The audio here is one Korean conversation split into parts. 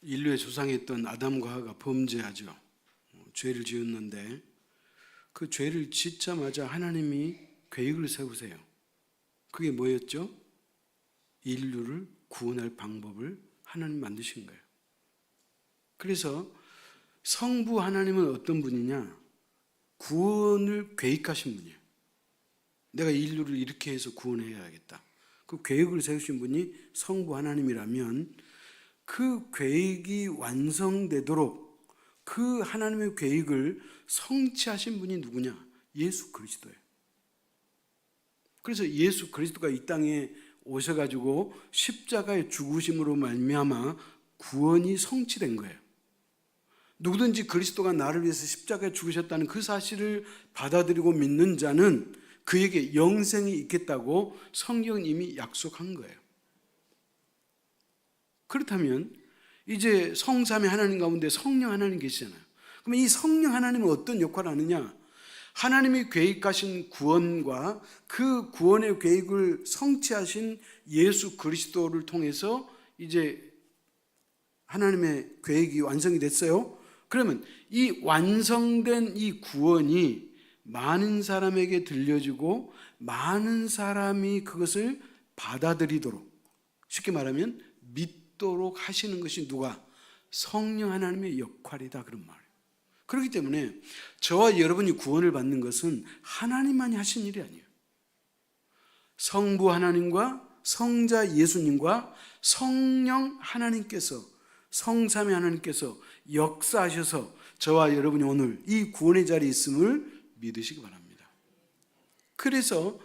인류의 조상이었던 아담과 하와가 범죄하죠. 죄를 지었는데 그 죄를 짓자마자 하나님이 계획을 세우세요. 그게 뭐였죠? 인류를 구원할 방법을 하나님 만드신 거예요. 그래서 성부 하나님은 어떤 분이냐? 구원을 계획하신 분이에요. 내가 인류를 이렇게 해서 구원해야겠다. 그 계획을 세우신 분이 성부 하나님이라면 그 계획이 완성되도록 그 하나님의 계획을 성취하신 분이 누구냐? 예수 그리스도예요. 그래서 예수 그리스도가 이 땅에 오셔가지고 십자가의 죽으심으로 말미암아 구원이 성취된 거예요. 누구든지 그리스도가 나를 위해서 십자가에 죽으셨다는 그 사실을 받아들이고 믿는 자는 그에게 영생이 있겠다고 성경은 이미 약속한 거예요. 그렇다면 이제 성삼위 하나님 가운데 성령 하나님 계시잖아요. 그러면 이 성령 하나님은 어떤 역할을 하느냐? 하나님이 계획하신 구원과 그 구원의 계획을 성취하신 예수 그리스도를 통해서 이제 하나님의 계획이 완성이 됐어요. 그러면 이 완성된 이 구원이 많은 사람에게 들려지고 많은 사람이 그것을 받아들이도록, 쉽게 말하면 믿도록 하시는 것이 누가? 성령 하나님의 역할이다, 그런 말이에요. 그렇기 때문에 저와 여러분이 구원을 받는 것은 하나님만이 하신 일이 아니에요. 성부 하나님과 성자 예수님과 성령 하나님께서, 성삼위 하나님께서 역사하셔서 저와 여러분이 오늘 이 구원의 자리에 있음을 믿으시기 바랍니다. 그래서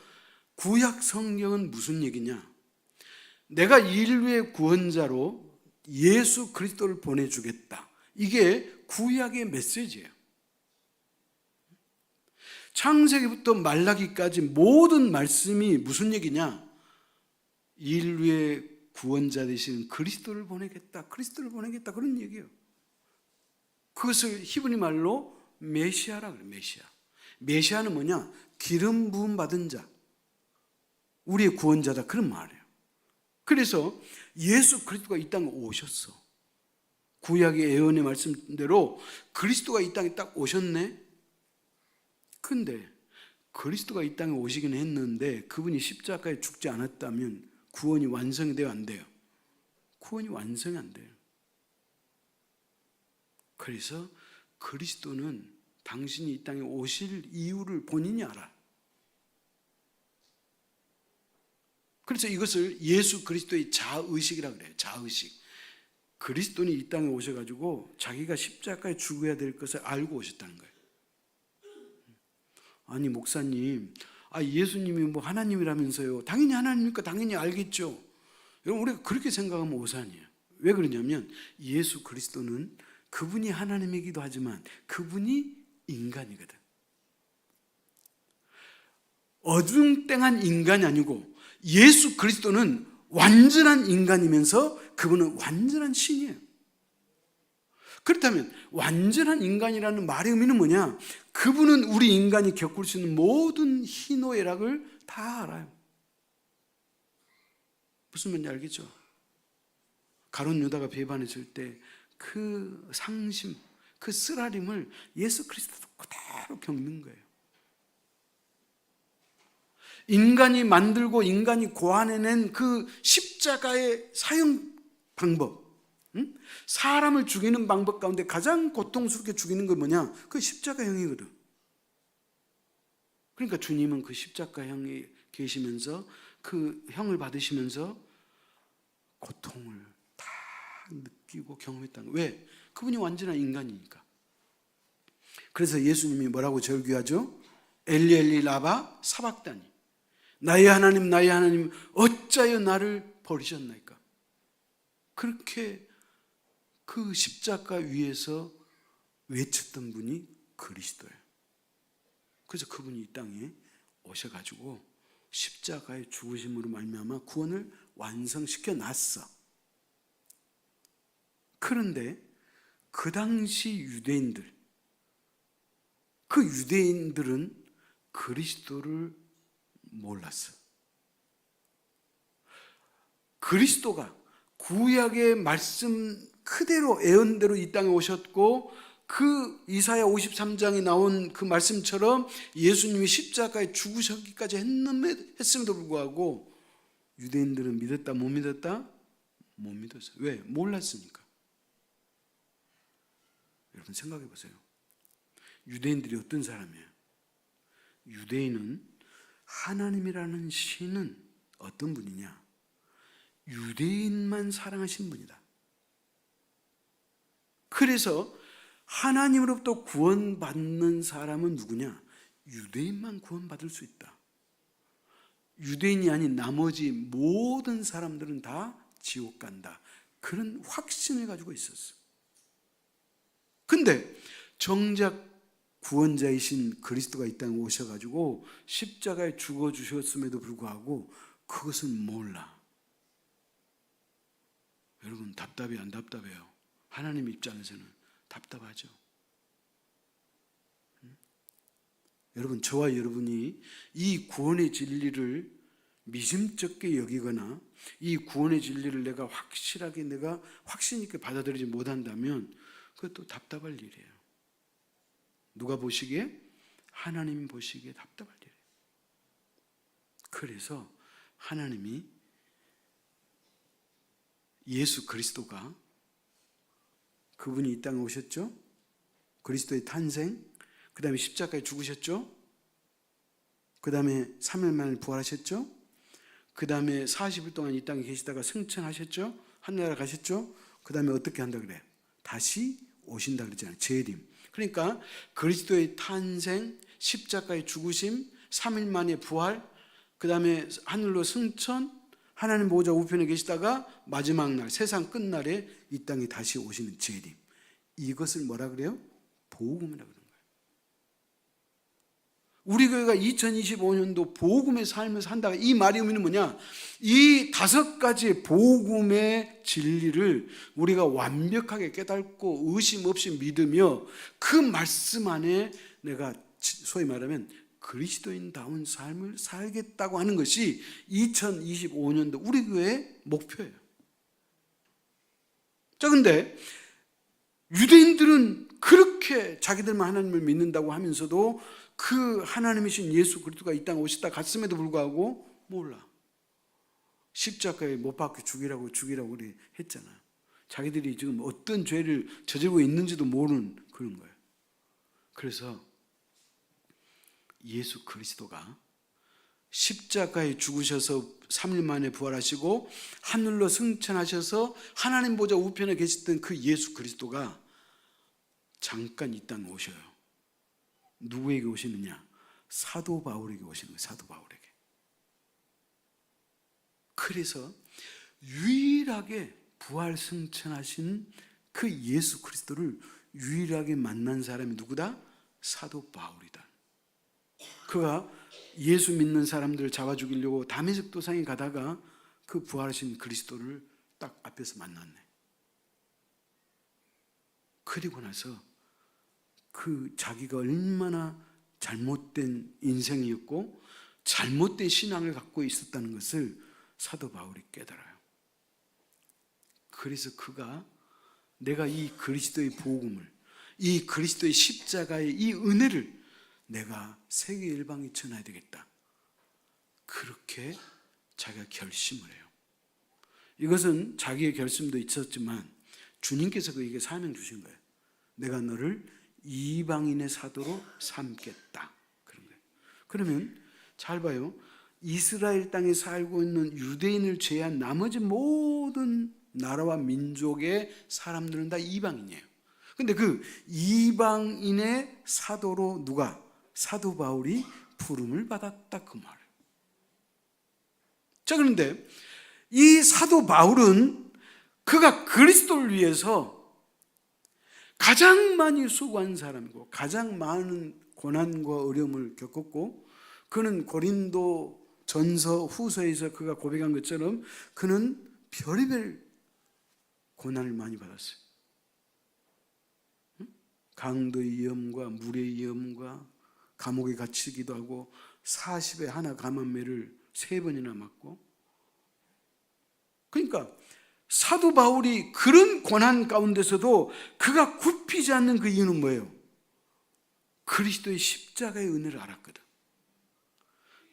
구약 성경은 무슨 얘기냐? 내가 인류의 구원자로 예수 그리스도를 보내주겠다. 이게 구약의 메시지예요. 창세기부터 말라기까지 모든 말씀이 무슨 얘기냐? 인류의 구원자 되신 그리스도를 보내겠다, 그리스도를 보내겠다, 그런 얘기예요. 그것을 히브리 말로 메시아라 그래요. 메시아. 메시아는 뭐냐? 기름 부음 받은 자, 우리의 구원자다, 그런 말이에요. 그래서 예수 그리스도가 이 땅에 오셨어. 구약의 예언의 말씀대로 그리스도가 이 땅에 딱 오셨네. 근데 그리스도가 이 땅에 오시긴 했는데 그분이 십자가에 죽지 않았다면 구원이 완성이 돼요, 안 돼요? 구원이 완성이 안 돼요. 그래서 그리스도는 당신이 이 땅에 오실 이유를 본인이 알아. 그래서 이것을 예수 그리스도의 자의식이라고 그래요. 자의식. 그리스도는 이 땅에 오셔가지고 자기가 십자가에 죽어야 될 것을 알고 오셨다는 거예요. 아니 목사님, 예수님이 뭐 하나님이라면서요. 당연히 하나님이니까 당연히 알겠죠. 여러분, 우리가 그렇게 생각하면 오산이에요. 왜 그러냐면 예수 그리스도는 그분이 하나님이기도 하지만 그분이 인간이거든. 어중땡한 인간이 아니고 예수 그리스도는 완전한 인간이면서 그분은 완전한 신이에요. 그렇다면 완전한 인간이라는 말의 의미는 뭐냐? 그분은 우리 인간이 겪을 수 있는 모든 희노애락을 다 알아요. 무슨 말인지 알겠죠? 가룟 유다가 배반했을 때 그 상심, 그 쓰라림을 예수 그리스도도 그대로 겪는 거예요. 인간이 만들고 인간이 고안해낸 그 십자가의 사형 방법, 사람을 죽이는 방법 가운데 가장 고통스럽게 죽이는 건 뭐냐? 그 십자가형이거든. 그러니까 주님은 그 십자가형에 계시면서 그 형을 받으시면서 고통을 다 느끼고 경험했다는 거예요. 왜? 그분이 완전한 인간이니까. 그래서 예수님이 뭐라고 절규하죠? 엘리 엘리 라바 사박다니, 나의 하나님 어찌하여 나를 버리셨나이까. 그렇게 그 십자가 위에서 외쳤던 분이 그리스도예요. 그래서 그분이 이 땅에 오셔가지고 십자가의 죽으심으로 말미암아 구원을 완성시켜 놨어. 그런데 그 당시 유대인들, 그 유대인들은 그리스도를 몰랐어. 그리스도가 구약의 말씀 그대로 애언대로 이 땅에 오셨고, 그 이사야 53장에 나온 그 말씀처럼 예수님이 십자가에 죽으셨기까지 했음에도 불구하고 유대인들은 믿었다 못 믿었다? 못 믿었어요. 왜? 몰랐으니까. 여러분 생각해 보세요. 유대인들이 어떤 사람이에요? 유대인은 하나님이라는 신은 어떤 분이냐? 유대인만 사랑하신 분이다. 그래서 하나님으로부터 구원받는 사람은 누구냐? 유대인만 구원받을 수 있다. 유대인이 아닌 나머지 모든 사람들은 다 지옥 간다. 그런 확신을 가지고 있었어. 근데 정작 구원자이신 그리스도가 이 땅에 오셔가지고 십자가에 죽어주셨음에도 불구하고 그것을 몰라. 여러분 답답해 안 답답해요? 하나님 입장에서는 답답하죠. 여러분 저와 여러분이 이 구원의 진리를 미심쩍게 여기거나 이 구원의 진리를 내가 확실하게 내가 확신 있게 받아들이지 못한다면 그것도 답답할 일이에요. 누가 보시기에? 하나님 보시기에 답답할 일이에요. 그래서 하나님이 예수 그리스도가 그분이 이 땅에 오셨죠? 그리스도의 탄생, 그 다음에 십자가에 죽으셨죠? 그 다음에 3일 만에 부활하셨죠? 그 다음에 40일 동안 이 땅에 계시다가 승천하셨죠? 하늘나라 가셨죠? 그 다음에 어떻게 한다 그래? 다시 오신다 그랬잖아요. 재림. 그러니까 그리스도의 탄생, 십자가의 죽으심, 3일 만에 부활, 그 다음에 하늘로 승천, 하나님 보호자 우편에 계시다가 마지막 날, 세상 끝날에 이 땅에 다시 오시는 재림. 이것을 뭐라 그래요? 복음이라고 그러는 거예요. 우리 교회가 2025년도 복음의 삶을 산다. 이 말의 의미는 뭐냐? 이 5가지 복음의 진리를 우리가 완벽하게 깨닫고 의심 없이 믿으며 그 말씀 안에 내가 소위 말하면 그리스도인다운 삶을 살겠다고 하는 것이 2025년도 우리 교회의 목표예요. 자, 근데 유대인들은 그렇게 자기들만 하나님을 믿는다고 하면서도 그 하나님이신 예수 그리스도가 이 땅에 오셨다 갔음에도 불구하고 몰라. 십자가에 못 박혀 죽이라고 우리 했잖아. 자기들이 지금 어떤 죄를 저지르고 있는지도 모르는 그런 거예요. 그래서 예수 그리스도가 십자가에 죽으셔서 3일 만에 부활하시고 하늘로 승천하셔서 하나님 보좌 우편에 계셨던 그 예수 그리스도가 잠깐 이 땅에 오셔요. 누구에게 오시느냐? 사도 바울에게 오시는 거예요. 사도 바울에게. 그래서 유일하게 부활 승천하신 그 예수 그리스도를 유일하게 만난 사람이 누구다? 사도 바울이다. 그가 예수 믿는 사람들을 잡아 죽이려고 다메섹 도상에 가다가 그 부활하신 그리스도를 딱 앞에서 만났네. 그리고 나서 그 자기가 얼마나 잘못된 인생이었고 잘못된 신앙을 갖고 있었다는 것을 사도 바울이 깨달아요. 그래서 그가 내가 이 그리스도의 복음을, 이 그리스도의 십자가의 이 은혜를 내가 세계 일방에 전해야 되겠다. 그렇게 자기가 결심을 해요. 이것은 자기의 결심도 있었지만 주님께서 그에게 사명 주신 거예요. 내가 너를 이방인의 사도로 삼겠다. 그런 거예요. 그러면 잘 봐요. 이스라엘 땅에 살고 있는 유대인을 제외한 나머지 모든 나라와 민족의 사람들은 다 이방인이에요. 근데 그 이방인의 사도로 누가? 사도 바울이 부름을 받았다 그 말이에요. 자, 그런데 이 사도 바울은 그가 그리스도를 위해서 가장 많이 수고한 사람이고 가장 많은 고난과 어려움을 겪었고, 그는 고린도 전서 후서에서 그가 고백한 것처럼 그는 별의별 고난을 많이 받았어요. 강도의 위험과 물의 위험과 감옥에 갇히기도 하고 40에 하나 감한매를 3번이나 맞고. 그러니까 사도 바울이 그런 고난 가운데서도 그가 굽히지 않는 그 이유는 뭐예요? 그리스도의 십자가의 은혜를 알았거든.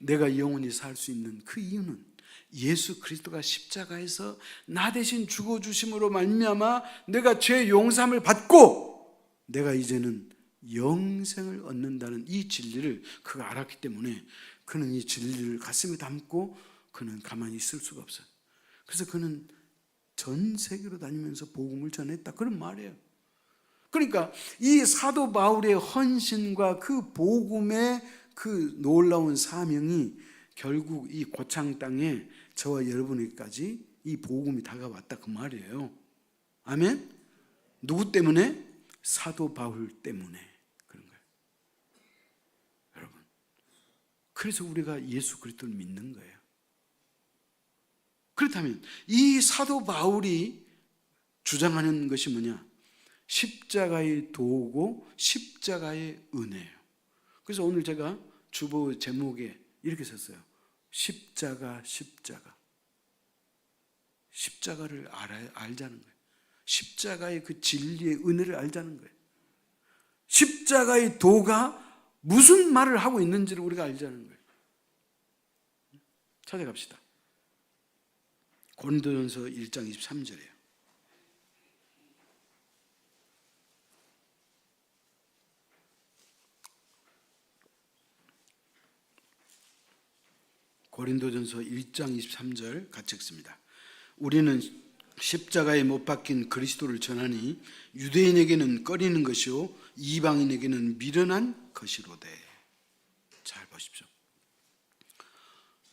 내가 영원히 살 수 있는 그 이유는 예수 그리스도가 십자가에서 나 대신 죽어주심으로 말미암아 내가 죄 용서함을 받고 내가 이제는 영생을 얻는다는 이 진리를 그가 알았기 때문에 그는 이 진리를 가슴에 담고 그는 가만히 있을 수가 없어요. 그래서 그는 전 세계로 다니면서 복음을 전했다, 그런 말이에요. 그러니까 이 사도 바울의 헌신과 그 복음의 그 놀라운 사명이 결국 이 고창 땅에 저와 여러분에게까지 이 복음이 다가왔다, 그 말이에요. 아멘? 누구 때문에? 사도 바울 때문에 그런 거예요. 여러분, 그래서 우리가 예수 그리스도를 믿는 거예요. 그렇다면 이 사도 바울이 주장하는 것이 뭐냐? 십자가의 도고 십자가의 은혜예요. 그래서 오늘 제가 주보 제목에 이렇게 썼어요. 십자가, 십자가. 십자가를 알자는 거예요. 십자가의 그 진리의 은혜를 알자는 거예요. 십자가의 도가 무슨 말을 하고 있는지를 우리가 알자는 거예요. 찾아갑시다. 고린도전서 1장 23절이에요. 고린도전서 1장 23절 같이 읽습니다. 우리는 십자가에 못 박힌 그리스도를 전하니 유대인에게는 꺼리는 것이요 이방인에게는 미련한 것이로되. 잘 보십시오.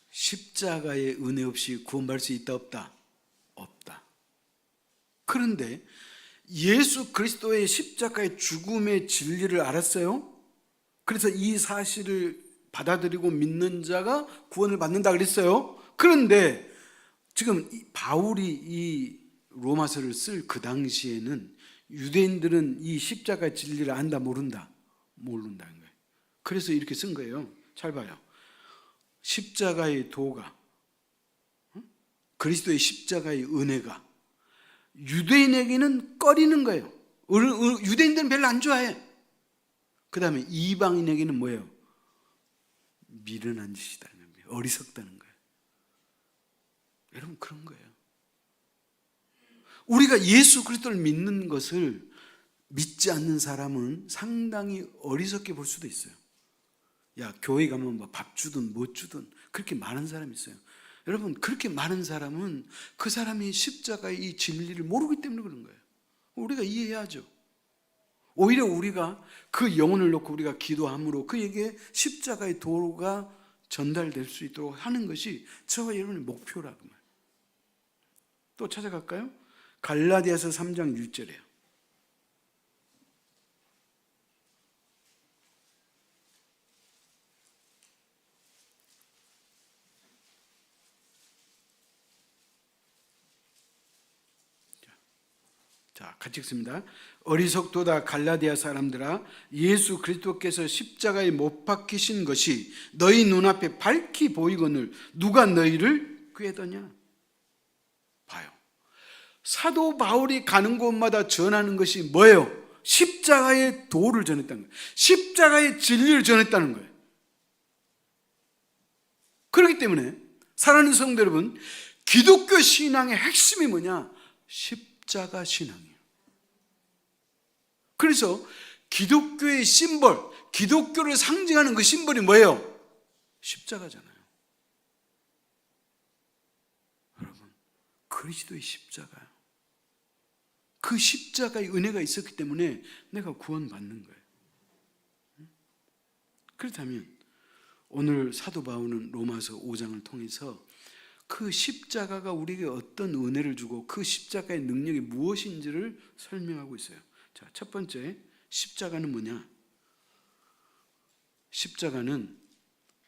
십자가의 은혜 없이 구원받을 수 있다, 없다? 없다. 그런데 예수 그리스도의 십자가의 죽음의 진리를 알았어요. 그래서 이 사실을 받아들이고 믿는 자가 구원을 받는다 그랬어요. 그런데 지금 바울이 이 로마서를 쓸 그 당시에는 유대인들은 이 십자가의 진리를 안다, 모른다? 모른다는 거예요. 그래서 이렇게 쓴 거예요. 잘 봐요. 십자가의 도가, 그리스도의 십자가의 은혜가 유대인에게는 꺼리는 거예요. 유대인들은 별로 안 좋아해. 그 다음에 이방인에게는 뭐예요? 미련한 짓이다는 거예요. 어리석다는 거예요. 여러분, 그런 거예요. 우리가 예수 그리스도를 믿는 것을 믿지 않는 사람은 상당히 어리석게 볼 수도 있어요. 야, 교회 가면 뭐 밥 주든 뭐 주든 그렇게 많은 사람이 있어요. 여러분, 그렇게 많은 사람은 그 사람이 십자가의 이 진리를 모르기 때문에 그런 거예요. 우리가 이해해야죠. 오히려 우리가 그 영혼을 놓고 우리가 기도함으로 그에게 십자가의 도가 전달될 수 있도록 하는 것이 저와 여러분의 목표라고 말이에요. 또 찾아갈까요? 갈라디아서 3장 1절이에요. 자, 같이 읽습니다. 어리석도다 갈라디아 사람들아, 예수 그리스도께서 십자가에 못 박히신 것이 너희 눈앞에 밝히 보이거늘 누가 너희를 꾀더냐? 봐요. 사도 바울이 가는 곳마다 전하는 것이 뭐예요? 십자가의 도를 전했다는 거예요. 십자가의 진리를 전했다는 거예요. 그렇기 때문에 사랑하는 성도 여러분, 기독교 신앙의 핵심이 뭐냐? 십자가 신앙이에요. 그래서 기독교의 심벌, 기독교를 상징하는 그 심벌이 뭐예요? 십자가잖아요. 여러분, 그리스도의 십자가요. 그 십자가의 은혜가 있었기 때문에 내가 구원받는 거예요. 그렇다면 오늘 사도 바울은 로마서 5장을 통해서 그 십자가가 우리에게 어떤 은혜를 주고 그 십자가의 능력이 무엇인지를 설명하고 있어요. 자, 첫 번째, 십자가는 뭐냐? 십자가는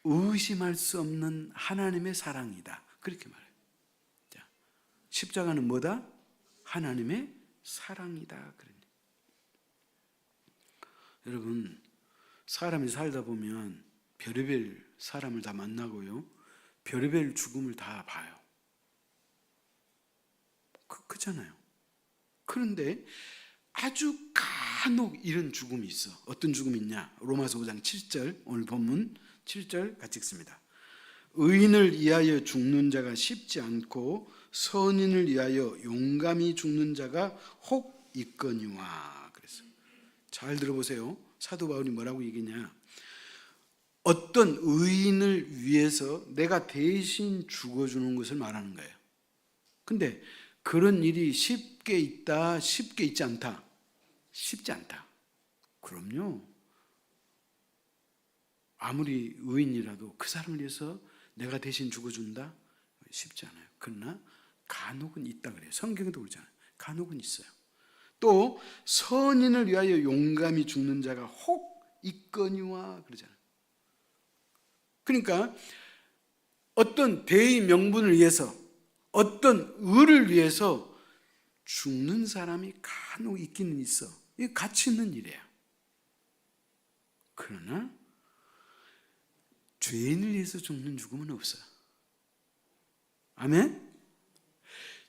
의심할 수 없는 하나님의 사랑이다, 그렇게 말해요. 자, 십자가는 뭐다? 하나님의 사랑이다. 그러니. 여러분, 사람이 살다 보면 별의별 사람을 다 만나고요, 별의별 죽음을 다 봐요. 그렇잖아요. 그런데 아주 간혹 이런 죽음이 있어. 어떤 죽음이 있냐? 로마서 5장 7절, 오늘 본문 7절 같이 읽습니다. 의인을 위하여 죽는 자가 쉽지 않고 선인을 위하여 용감히 죽는 자가 혹 있거니와. 그랬어요. 잘 들어보세요. 사도 바울이 뭐라고 얘기냐? 어떤 의인을 위해서 내가 대신 죽어주는 것을 말하는 거예요. 근데 그런 일이 쉽게 있다, 쉽게 있지 않다? 쉽지 않다. 그럼요. 아무리 의인이라도 그 사람을 위해서 내가 대신 죽어준다? 쉽지 않아요. 그러나 간혹은 있다 그래요. 성경에도 그러잖아요. 간혹은 있어요. 또 선인을 위하여 용감히 죽는 자가 혹 있거니와 그러잖아요. 그러니까 어떤 대의 명분을 위해서, 어떤 의를 위해서 죽는 사람이 간혹 있기는 있어. 이게 가치 있는 일이에요. 그러나 죄인을 위해서 죽는 죽음은 없어요. 아멘?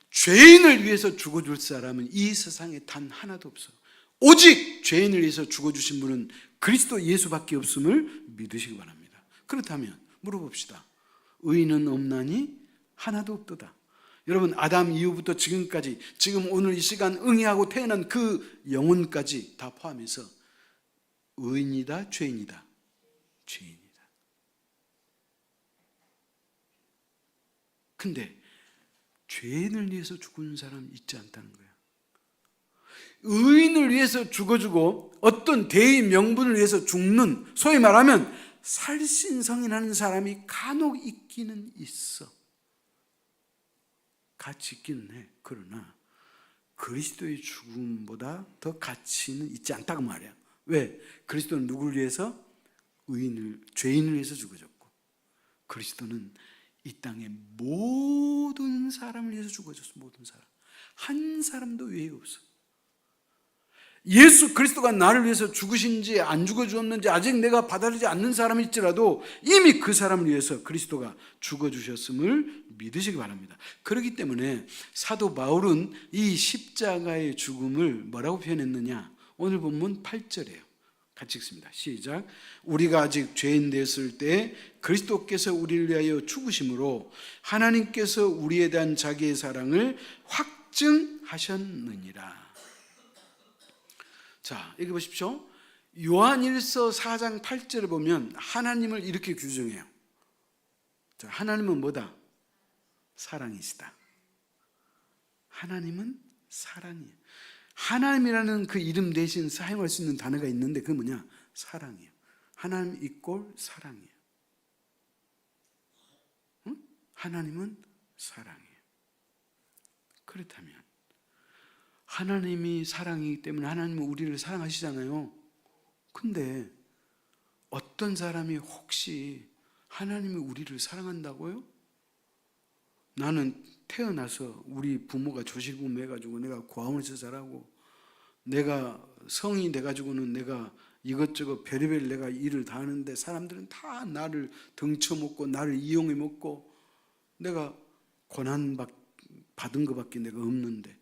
죄인을 위해서 죽어줄 사람은 이 세상에 단 하나도 없어. 오직 죄인을 위해서 죽어주신 분은 그리스도 예수밖에 없음을 믿으시기 바랍니다. 그렇다면 물어봅시다. 의인은 없나니? 하나도 없도다. 여러분, 아담 이후부터 지금까지, 지금 오늘 이 시간 응애하고 태어난 그 영혼까지 다 포함해서 의인이다, 죄인이다? 죄인이다. 근데 죄인을 위해서 죽은 사람 있지 않다는 거예요. 의인을 위해서 죽어주고 어떤 대의 명분을 위해서 죽는, 소위 말하면 살신성인하는 사람이 간혹 있기는 있어. 가치 있기는 해. 그러나 그리스도의 죽음보다 더 가치는 있지 않다고 말이야. 왜? 그리스도는 누구를 위해서? 죄인을 위해서 죽어졌고, 그리스도는 이 땅의 모든 사람을 위해서 죽어졌어. 모든 사람. 한 사람도 외에 없어. 예수 그리스도가 나를 위해서 죽으신지 안 죽어주었는지 아직 내가 받아들이지 않는 사람일지라도 이미 그 사람을 위해서 그리스도가 죽어주셨음을 믿으시기 바랍니다. 그렇기 때문에 사도 바울은 이 십자가의 죽음을 뭐라고 표현했느냐? 오늘 본문 8절이에요. 같이 읽습니다. 시작. 우리가 아직 죄인 되었을 때 그리스도께서 우리를 위하여 죽으심으로 하나님께서 우리에 대한 자기의 사랑을 확증하셨느니라. 자, 여기 보십시오. 요한일서 4장 8절을 보면 하나님을 이렇게 규정해요. 자, 하나님은 뭐다? 사랑이시다. 하나님은 사랑이에요. 하나님이라는 그 이름 대신 사용할 수 있는 단어가 있는데 그게 뭐냐? 사랑이에요. 하나님 이꼴 사랑이에요. 응? 하나님은 사랑이에요. 그렇다면 하나님이 사랑이기 때문에 하나님은 우리를 사랑하시잖아요. 근데 어떤 사람이 혹시 하나님이 우리를 사랑한다고요? 나는 태어나서 우리 부모가 조실부모 해가지고 내가 고아원에서 자라고 내가 성인이 돼가지고는 내가 이것저것 별의별 내가 일을 다 하는데 사람들은 다 나를 등쳐먹고 나를 이용해 먹고 내가 고난 받은 것밖에 내가 없는데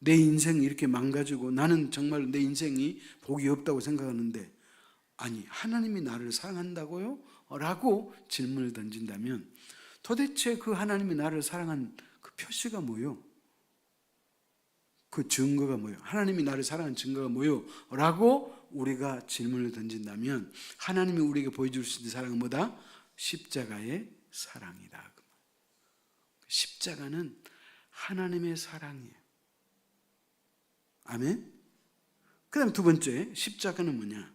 내 인생이 이렇게 망가지고 나는 정말 내 인생이 복이 없다고 생각하는데 아니 하나님이 나를 사랑한다고요? 라고 질문을 던진다면 도대체 그 하나님이 나를 사랑한 그 표시가 뭐요? 그 증거가 뭐요? 하나님이 나를 사랑한 증거가 뭐요? 라고 우리가 질문을 던진다면 하나님이 우리에게 보여줄 수 있는 사랑은 뭐다? 십자가의 사랑이다. 십자가는 하나님의 사랑이에요. 아멘? 그 다음 두 번째, 십자가는 뭐냐?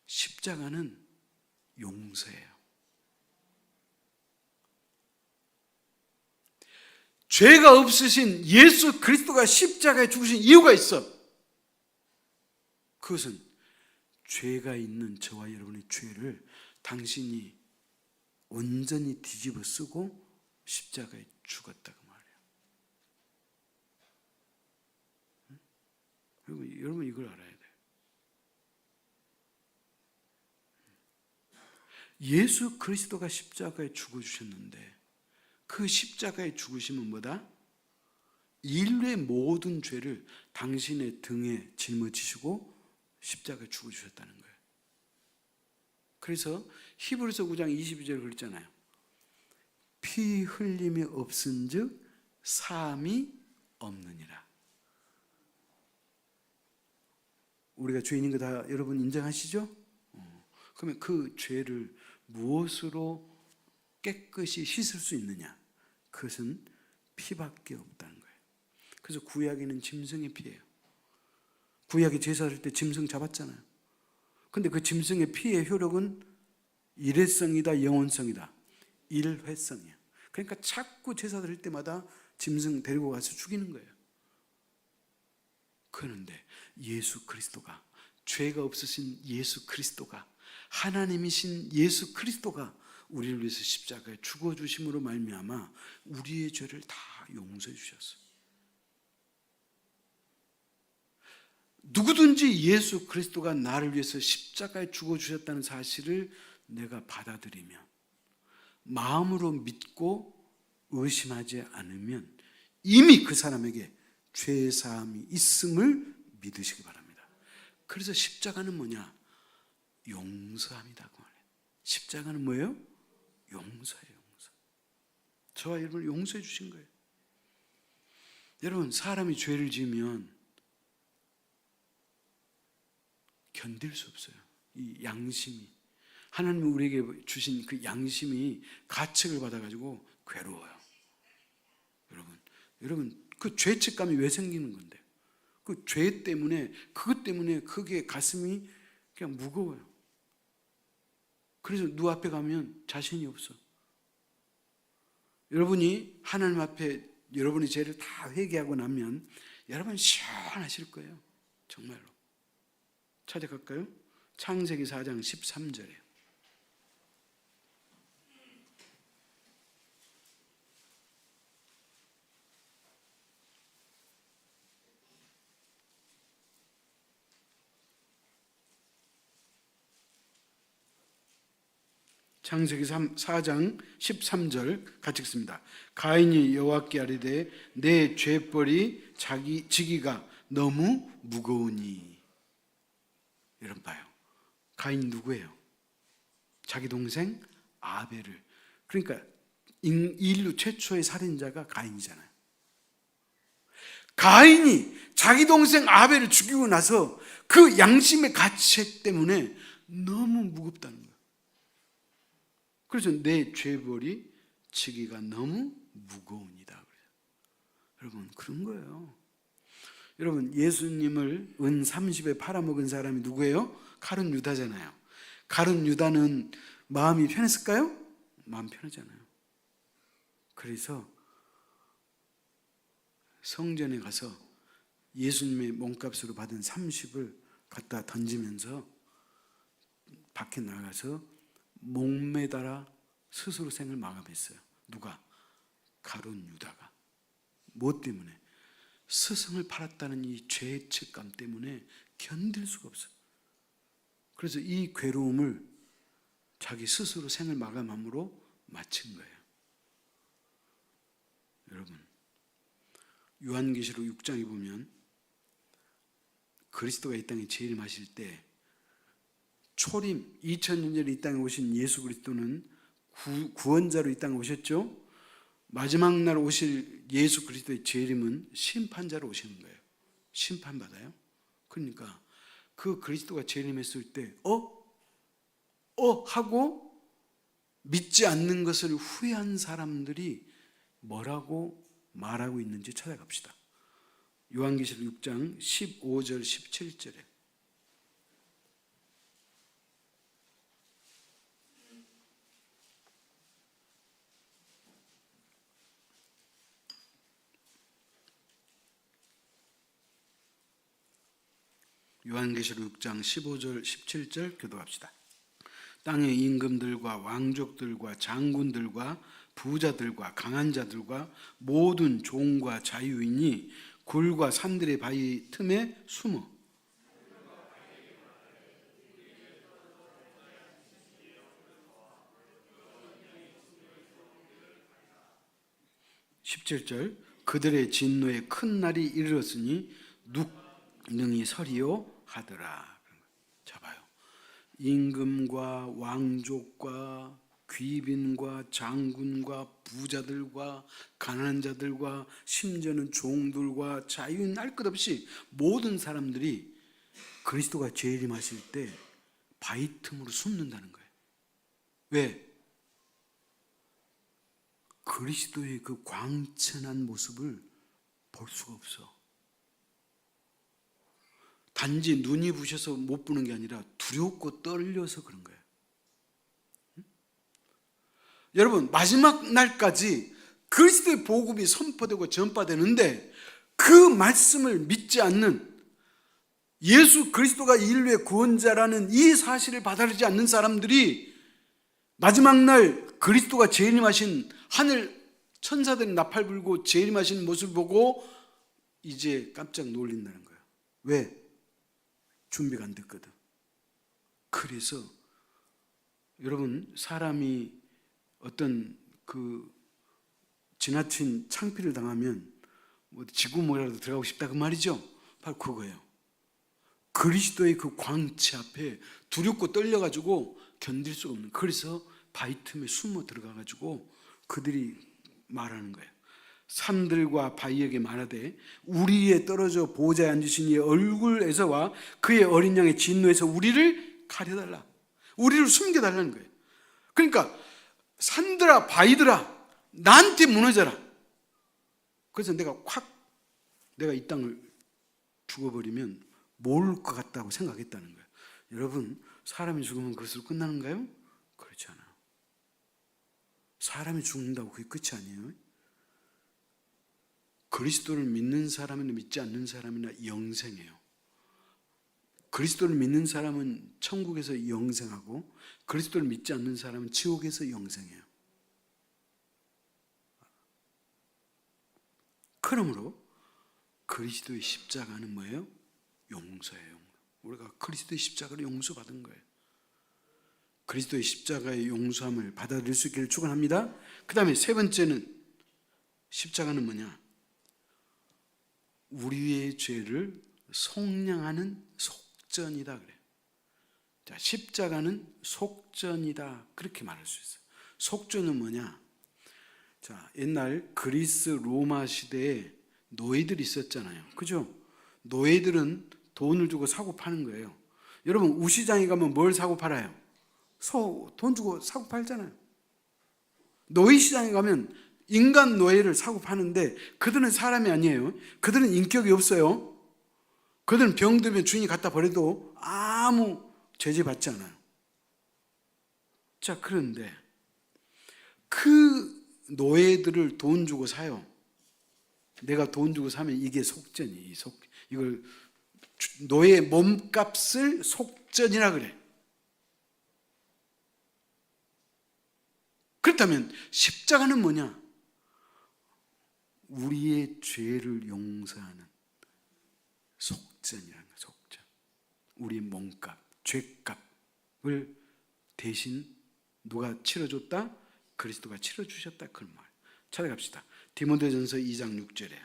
십자가는 용서예요. 죄가 없으신 예수 그리스도가 십자가에 죽으신 이유가 있어. 그것은 죄가 있는 저와 여러분의 죄를 당신이 온전히 뒤집어 쓰고 십자가에 죽었다고 말해요. 그리고 여러분 이걸 알아야 돼요. 예수 그리스도가 십자가에 죽어주셨는데 그 십자가의 죽으심은 뭐다? 인류의 모든 죄를 당신의 등에 짊어지시고 십자가에 죽어주셨다는 거예요. 그래서 히브리서 9장 22절 그랬잖아요. 피 흘림이 없은즉 사함이 없느니라. 우리가 죄인인 거 다 여러분 인정하시죠? 그러면 그 죄를 무엇으로 깨끗이 씻을 수 있느냐? 그것은 피밖에 없다는 거예요. 그래서 구약에는 짐승의 피예요. 구약에 제사할 때 짐승 잡았잖아요. 근데 그 짐승의 피의 효력은 일회성이다, 영원성이다. 일회성이야. 그러니까 자꾸 제사 드릴 때마다 짐승 데리고 가서 죽이는 거예요. 그런데 예수 그리스도가, 죄가 없으신 예수 그리스도가, 하나님이신 예수 그리스도가 우리를 위해서 십자가에 죽어주심으로 말미암아 우리의 죄를 다 용서해 주셨어요. 누구든지 예수 그리스도가 나를 위해서 십자가에 죽어주셨다는 사실을 내가 받아들이면, 마음으로 믿고 의심하지 않으면 이미 그 사람에게 죄사함이 있음을 믿으시기 바랍니다. 그래서 십자가는 뭐냐? 용서합니다. 십자가는 뭐예요? 용서예요. 용서. 저와 여러분을 용서해 주신 거예요. 여러분, 사람이 죄를 지으면 견딜 수 없어요. 이 양심이, 하나님이 우리에게 주신 그 양심이 가책을 받아가지고 괴로워요. 여러분 그 죄책감이 왜 생기는 건데? 그 죄 때문에, 그것 때문에 그게 가슴이 그냥 무거워요. 그래서 누구 앞에 가면 자신이 없어. 여러분이 하나님 앞에 여러분의 죄를 다 회개하고 나면 여러분 시원하실 거예요. 정말로. 찾아갈까요? 창세기 4장 13절에. 창세기 4장 13절 같이 읽습니다. 가인이 여호와께 아뢰되 내 죄벌이 지기가 너무 무거우니. 여러분 봐요. 가인 누구예요? 자기 동생 아벨을. 그러니까 인류 최초의 살인자가 가인이잖아요. 가인이 자기 동생 아벨을 죽이고 나서 그 양심의 가책 때문에 너무 무겁다는 거예요. 그래서 내 죄벌이 지기가 너무 무거우니다. 여러분 그런 거예요. 여러분 예수님을 은 30에 팔아먹은 사람이 누구예요? 가룟 유다잖아요. 가룟 유다는 마음이 편했을까요? 마음 편하잖아요. 그래서 성전에 가서 예수님의 몸값으로 받은 30을 갖다 던지면서 밖에 나가서 목매달아 스스로 생을 마감했어요. 누가? 가룟 유다가. 뭐 때문에? 스승을 팔았다는 이 죄책감 때문에 견딜 수가 없어요. 그래서 이 괴로움을 자기 스스로 생을 마감함으로 마친 거예요. 여러분, 요한계시록 6장에 보면 그리스도가 이 땅에 재림하실 때 초림 2000년 전에 이 땅에 오신 예수 그리스도는 구원자로 이 땅에 오셨죠. 마지막 날 오실 예수 그리스도의 재림은 심판자로 오시는 거예요. 심판받아요. 그러니까 그 그리스도가 재림했을 때 하고 믿지 않는 것을 후회한 사람들이 뭐라고 말하고 있는지 찾아갑시다. 요한계시록 6장 15절 17절에 요한계시록 6장 15절 17절 교도합시다. 땅의 임금들과 왕족들과 장군들과 부자들과 강한 자들과 모든 종과 자유인이 굴과 산들의 바위 틈에 숨어 17절 그들의 진노에 큰 날이 이르렀으니 능히 서리요 하더라. 자 봐요. 임금과 왕족과 귀빈과 장군과 부자들과 가난한 자들과 심지어는 종들과 자유인 알 것 없이 모든 사람들이 그리스도가 재림하실 때 바위 틈으로 숨는다는 거예요. 왜? 그리스도의 그 광천한 모습을 볼 수가 없어. 단지 눈이 부셔서 못 보는 게 아니라 두렵고 떨려서 그런 거예요. 여러분, 마지막 날까지 그리스도의 복음이 선포되고 전파되는데 그 말씀을 믿지 않는, 예수 그리스도가 인류의 구원자라는 이 사실을 받아들이지 않는 사람들이 마지막 날 그리스도가 재림하신, 하늘 천사들이 나팔 불고 재림하신 모습을 보고 이제 깜짝 놀린다는 거예요. 왜? 준비가 안 됐거든. 그래서 여러분, 사람이 어떤 그 지나친 창피를 당하면 뭐 지구모라도 들어가고 싶다 그 말이죠. 바로 그거예요. 그리스도의 그 광채 앞에 두렵고 떨려가지고 견딜 수가 없는, 그래서 바위 틈에 숨어 들어가가지고 그들이 말하는 거예요. 산들과 바위에게 말하되 우리 위에 떨어져 보좌에 앉으신 이의 얼굴에서와 그의 어린 양의 진노에서 우리를 가려달라, 우리를 숨겨달라는 거예요. 그러니까 산들아 바위들아 나한테 무너져라. 그래서 내가 이 땅을 죽어버리면 모를 것 같다고 생각했다는 거예요. 여러분, 사람이 죽으면 그것으로 끝나는가요? 그렇지 않아요. 사람이 죽는다고 그게 끝이 아니에요. 그리스도를 믿는 사람이나 믿지 않는 사람이나 영생해요. 그리스도를 믿는 사람은 천국에서 영생하고 그리스도를 믿지 않는 사람은 지옥에서 영생해요. 그러므로 그리스도의 십자가는 뭐예요? 용서예요. 우리가 그리스도의 십자가를 용서받은 거예요. 그리스도의 십자가의 용서함을 받아들일 수 있기를 축원합니다. 그 다음에 세 번째는, 십자가는 뭐냐? 우리의 죄를 속량하는 속전이다 그래요. 자, 십자가는 속전이다 그렇게 말할 수 있어요. 속전은 뭐냐? 자, 옛날 그리스 로마 시대에 노예들이 있었잖아요. 그죠? 노예들은 돈을 주고 사고 파는 거예요. 여러분, 우시장에 가면 뭘 사고 팔아요? 소, 돈 주고 사고 팔잖아요. 노예 시장에 가면 인간 노예를 사고 파는데 그들은 사람이 아니에요. 그들은 인격이 없어요. 그들은 병들면 주인이 갖다 버려도 아무 제재 받지 않아요. 자, 그런데 그 노예들을 돈 주고 사요. 내가 돈 주고 사면 이게 속전이, 이걸 노예 몸값을 속전이라 그래. 그렇다면 십자가는 뭐냐? 우리의 죄를 용서하는 속전이라는 거예요. 속전. 우리의 몸값, 죄값을 대신 누가 치러줬다? 그리스도가 치러주셨다. 그런 말. 찾아갑시다. 디모데전서 2장 6절에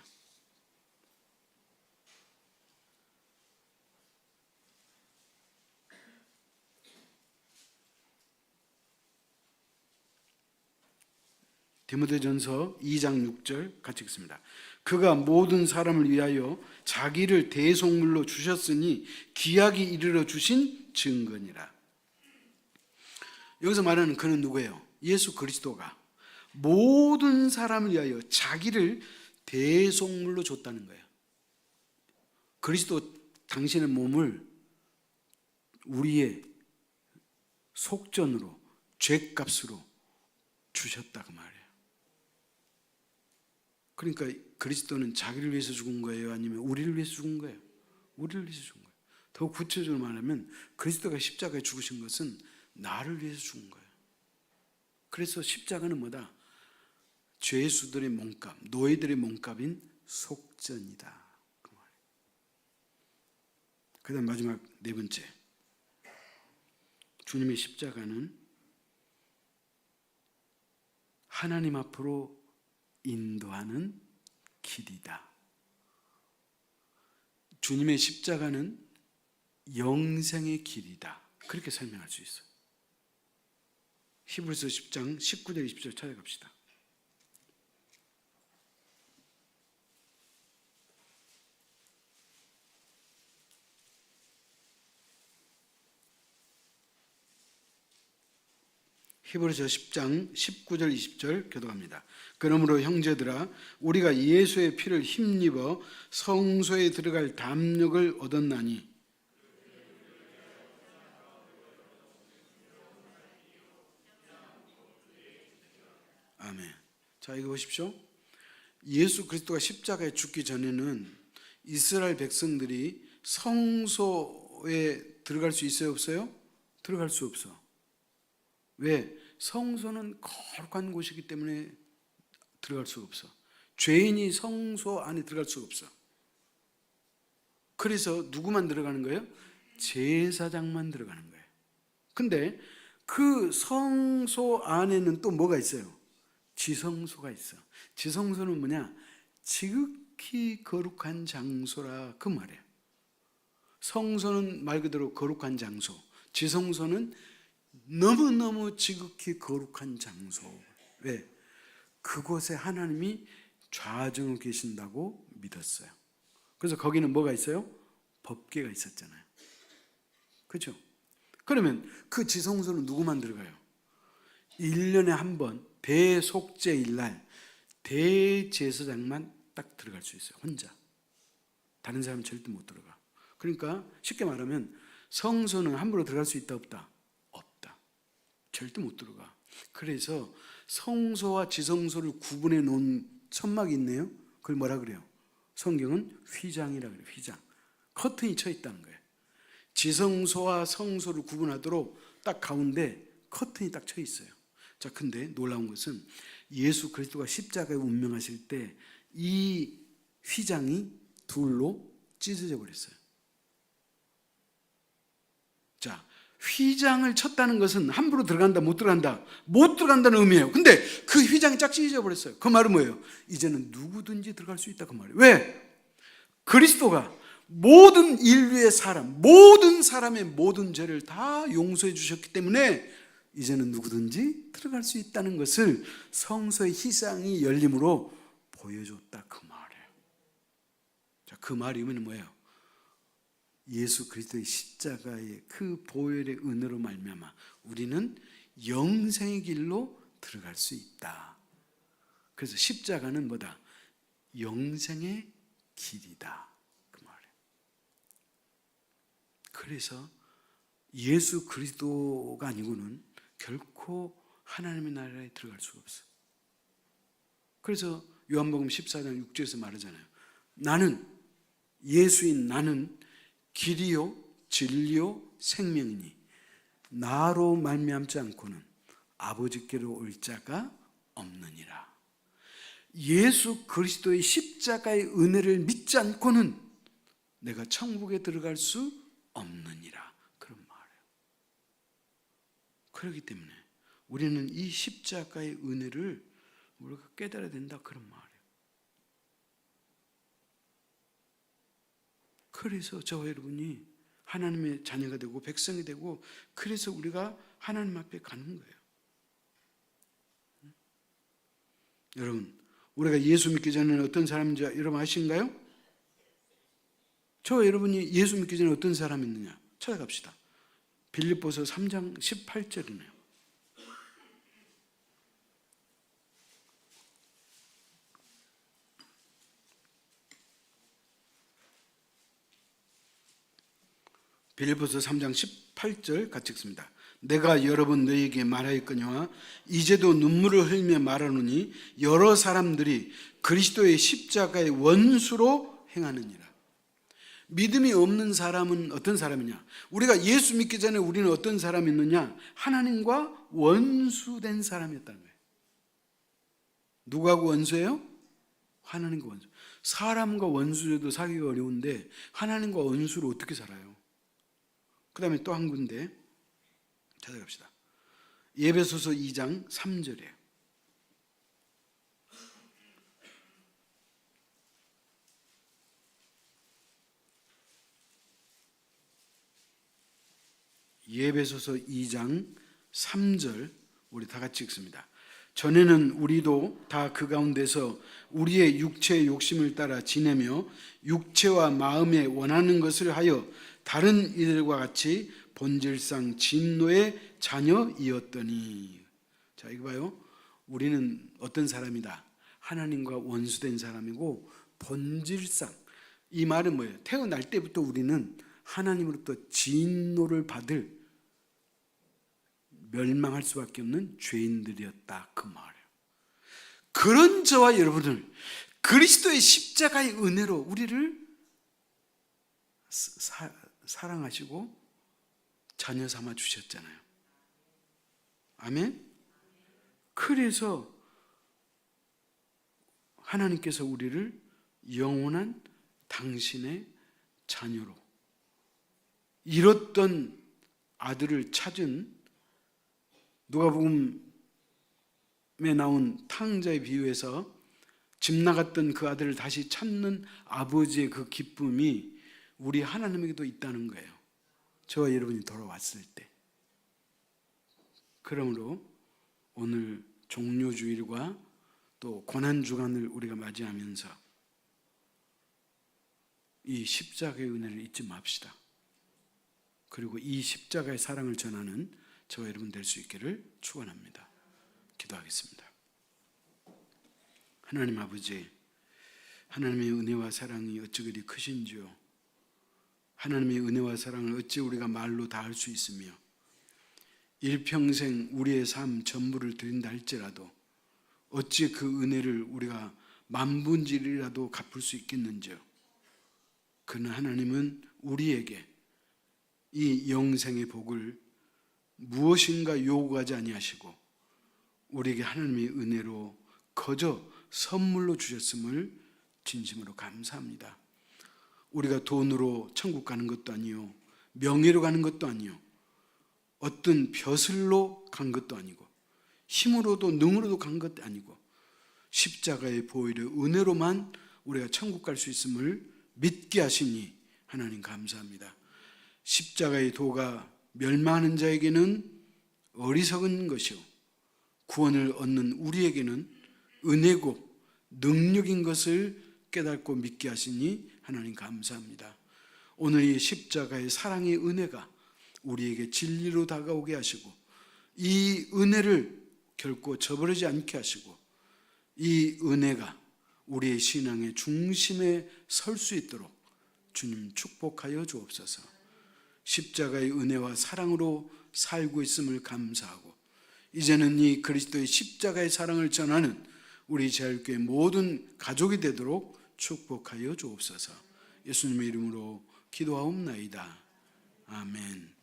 디모데전서 2장 6절 같이 읽습니다. 그가 모든 사람을 위하여 자기를 대속물로 주셨으니 기약이 이르러 주신 증거니라. 여기서 말하는 그는 누구예요? 예수 그리스도가 모든 사람을 위하여 자기를 대속물로 줬다는 거예요. 그리스도 당신의 몸을 우리의 속전으로, 죄값으로 주셨다 그 말이에요. 그러니까 그리스도는 자기를 위해서 죽은 거예요? 아니면 우리를 위해서 죽은 거예요? 우리를 위해서 죽은 거예요. 더 구체적으로 말하면 그리스도가 십자가에 죽으신 것은 나를 위해서 죽은 거예요. 그래서 십자가는 뭐다? 죄수들의 몸값, 노예들의 몸값인 속전이다 그 말이에요. 그 다음 마지막 네 번째, 주님의 십자가는 하나님 앞으로 인도하는 길이다. 주님의 십자가는 영생의 길이다. 그렇게 설명할 수 있어요. 히브리서 10장 19절 20절 찾아갑시다. 히브리서 10장 19절 20절 교독합니다. 그러므로 형제들아 우리가 예수의 피를 힘입어 성소에 들어갈 담력을 얻었나니 아멘. 자, 이거 보십시오. 예수 그리스도가 십자가에 죽기 전에는 이스라엘 백성들이 성소에 들어갈 수 있어요, 없어요? 들어갈 수 없어. 왜? 성소는 거룩한 곳이기 때문에 들어갈 수가 없어. 죄인이 성소 안에 들어갈 수가 없어. 그래서 누구만 들어가는 거예요? 제사장만 들어가는 거예요. 근데 그 성소 안에는 또 뭐가 있어요? 지성소가 있어. 지성소는 뭐냐? 지극히 거룩한 장소라 그 말이에요. 성소는 말 그대로 거룩한 장소, 지성소는 너무너무 지극히 거룩한 장소. 왜? 그곳에 하나님이 좌정하고 계신다고 믿었어요. 그래서 거기는 뭐가 있어요? 법궤가 있었잖아요. 그렇죠? 그러면 그 지성소는 누구만 들어가요? 1년에 한 번 대속죄일 날 대제사장만 딱 들어갈 수 있어요. 혼자. 다른 사람은 절대 못 들어가. 그러니까 쉽게 말하면 성소는 함부로 들어갈 수 있다 없다? 없다. 절대 못 들어가. 그래서 성소와 지성소를 구분해 놓은 천막이 있네요. 그걸 뭐라 그래요? 성경은 휘장이라 그래요. 휘장. 커튼이 쳐 있다는 거예요. 지성소와 성소를 구분하도록 딱 가운데 커튼이 딱 쳐 있어요. 자, 근데 놀라운 것은 예수 그리스도가 십자가에 운명하실 때 이 휘장이 둘로 찢어져 버렸어요. 자, 휘장을 쳤다는 것은 함부로 들어간다, 못 들어간다, 못 들어간다는 의미예요. 근데 그 휘장이 쫙 찢어져 버렸어요. 그 말은 뭐예요? 이제는 누구든지 들어갈 수 있다 그 말이에요. 왜? 그리스도가 모든 인류의 사람, 모든 사람의 모든 죄를 다 용서해 주셨기 때문에 이제는 누구든지 들어갈 수 있다는 것을 성소의 휘장이 열림으로 보여줬다 그 말이에요. 자, 그 말의 의미는 뭐예요? 예수 그리스도의 십자가의 그 보혈의 은혜로 말미암아 우리는 영생의 길로 들어갈 수 있다. 그래서 십자가는 뭐다? 영생의 길이다 그 말이에요. 그래서 예수 그리스도가 아니고는 결코 하나님의 나라에 들어갈 수가 없어요. 그래서 요한복음 14장 6절에서 말하잖아요. 나는 예수인 나는 길이요 진리요 생명이니 나로 말미암지 않고는 아버지께로 올 자가 없느니라. 예수 그리스도의 십자가의 은혜를 믿지 않고는 내가 천국에 들어갈 수 없느니라. 그런 말이에요. 그렇기 때문에 우리는 이 십자가의 은혜를 우리가 깨달아야 된다 그런 말이에요. 그래서 저와 여러분이 하나님의 자녀가 되고 백성이 되고 그래서 우리가 하나님 앞에 가는 거예요. 여러분, 우리가 예수 믿기 전에는 어떤 사람인지 여러분 아신가요? 저와 여러분이 예수 믿기 전에 어떤 사람이었느냐 찾아갑시다. 빌립보서 3장 18절이네요. 빌립보서 3장 18절 같이 읽습니다. 내가 여러 번 너희에게 말하였거니와 이제도 눈물을 흘리며 말하노니 여러 사람들이 그리스도의 십자가의 원수로 행하느니라. 믿음이 없는 사람은 어떤 사람이냐? 우리가 예수 믿기 전에 우리는 어떤 사람이었느냐? 하나님과 원수된 사람이었다는 거예요. 누구하고 원수예요? 하나님과 원수. 사람과 원수도 사귀기 어려운데 하나님과 원수로 어떻게 살아요? 그 다음에 또 한 군데 찾아갑시다. 에베소서 2장 3절이에요. 에베소서 2장 3절 우리 다 같이 읽습니다. 전에는 우리도 다 그 가운데서 우리의 육체의 욕심을 따라 지내며 육체와 마음에 원하는 것을 하여 다른 이들과 같이 본질상 진노의 자녀이었더니. 자, 이거 봐요. 우리는 어떤 사람이다? 하나님과 원수된 사람이고, 본질상, 이 말은 뭐예요? 태어날 때부터 우리는 하나님으로부터 진노를 받을, 멸망할 수밖에 없는 죄인들이었다, 그 말이에요. 그런 저와 여러분을 그리스도의 십자가의 은혜로 우리를 사랑하시고 자녀 삼아 주셨잖아요. 아멘. 그래서 하나님께서 우리를 영원한 당신의 자녀로, 잃었던 아들을 찾은, 누가복음에 나온 탕자의 비유에서 집 나갔던 그 아들을 다시 찾는 아버지의 그 기쁨이 우리 하나님에게도 있다는 거예요. 저와 여러분이 돌아왔을 때. 그러므로 오늘 종료주일과 또 고난주간을 우리가 맞이하면서 이 십자가의 은혜를 잊지 맙시다. 그리고 이 십자가의 사랑을 전하는 저와 여러분 될 수 있기를 축원합니다. 기도하겠습니다. 하나님 아버지, 하나님의 은혜와 사랑이 어찌 그리 크신지요. 하나님의 은혜와 사랑을 어찌 우리가 말로 다 할 수 있으며, 일평생 우리의 삶 전부를 드린다 할지라도 어찌 그 은혜를 우리가 만분질이라도 갚을 수 있겠는지요. 그러나 하나님은 우리에게 이 영생의 복을 무엇인가 요구하지 아니하시고 우리에게 하나님의 은혜로 거저 선물로 주셨음을 진심으로 감사합니다. 우리가 돈으로 천국 가는 것도 아니요, 명예로 가는 것도 아니요, 어떤 벼슬로 간 것도 아니고, 힘으로도 능으로도 간 것도 아니고, 십자가의 보혈의 은혜로만 우리가 천국 갈 수 있음을 믿게 하시니 하나님 감사합니다. 십자가의 도가 멸망하는 자에게는 어리석은 것이요, 구원을 얻는 우리에게는 은혜고 능력인 것을 깨닫고 믿게 하시니 하나님 감사합니다. 오늘 이 십자가의 사랑의 은혜가 우리에게 진리로 다가오게 하시고, 이 은혜를 결코 저버리지 않게 하시고, 이 은혜가 우리의 신앙의 중심에 설 수 있도록 주님 축복하여 주옵소서. 십자가의 은혜와 사랑으로 살고 있음을 감사하고, 이제는 이 그리스도의 십자가의 사랑을 전하는 우리 제일교회 모든 가족이 되도록 축복하여 주옵소서. 예수님의 이름으로 기도하옵나이다. 아멘.